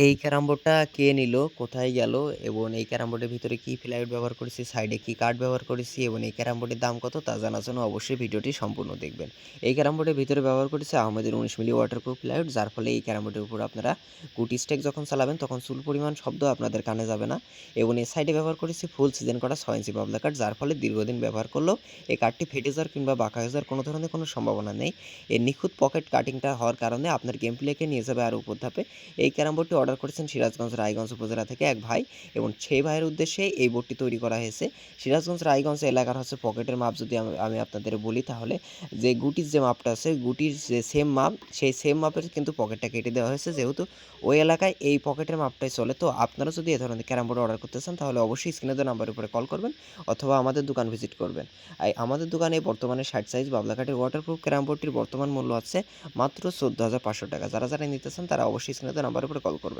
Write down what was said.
এই ক্যারাম বোর্ডটা কে নিল, কোথায় গেল এবং এই ক্যারাম বোর্ডের ভিতরে কি প্লাইউড ব্যবহার করেছি, সাইডে কি কাঠ ব্যবহার করেছি এবং এই ক্যারাম বোর্ডের দাম কত তা জানার জন্য অবশ্যই ভিডিওটি সম্পূর্ণ দেখবেন। এই ক্যারাম বোর্ডের ভিতরে ব্যবহার করেছে আহমেদের 19 মিলি ওয়াটারপ্রুফ প্লাইউড, যার ফলে এই ক্যারাম বোর্ডের উপর আপনারা গুটি স্টেক যখন চালাবেন তখন চুল পরিমাণ শব্দ আপনাদের কানে যাবে না। এবং এই সাইডে ব্যবহার করেছি ফুল সিজন করা 6 ইঞ্চি পাবলা কাঠ, যার ফলে দীর্ঘদিন ব্যবহার করলেও এই কাঠটি ফেটে যাওয়ার কিংবা বাঁকা হয়ে যাওয়ার কোনো ধরনের কোনো সম্ভাবনা নেই। এর নিখুঁত পকেট কাটিংটা হওয়ার কারণে আপনার গেম প্লেকে নিয়ে যাবে আরও উপর ধাপে। এই ক্যারাম বোর্ডটি অর্ডার করেছেন সিরাজগঞ্জ রায়গঞ্জ উপজেলা থেকে এক ভাই, এবং সেই ভাইয়ের উদ্দেশ্যে এই বোর্ডটি তৈরি করা হয়েছে। সিরাজগঞ্জ রায়গঞ্জ এলাকার পকেটের মাপ যদি আমি আপনাদের বলি, তাহলে যে গুটির যে মাপটা আছে, গুটির যে সেম মাপ, সেই সেম মাপের কিন্তু পকেটটা কেটে দেওয়া হয়েছে, যেহেতু ওই এলাকায় এই পকেটের মাপটাই চলে। তো আপনারা যদি এ ধরনের ক্যারাম বোর্ড অর্ডার করতে চান তাহলে অবশ্যই স্ক্রিনে দেওয়া নাম্বারের উপরে কল করবেন অথবা আমাদের দোকান ভিজিট করবেন। আমাদের দোকানে বর্তমানে 60 সাইজ বাবলা কাঠের ওয়াটারপ্রুফ ক্যারাম বোর্ডটির বর্তমান মূল্য আছে মাত্র 14,500 টাকা। যারা নিতে চান তারা অবশ্যই স্ক্রিনে দেওয়া নাম্বারের উপরে কল করবেন।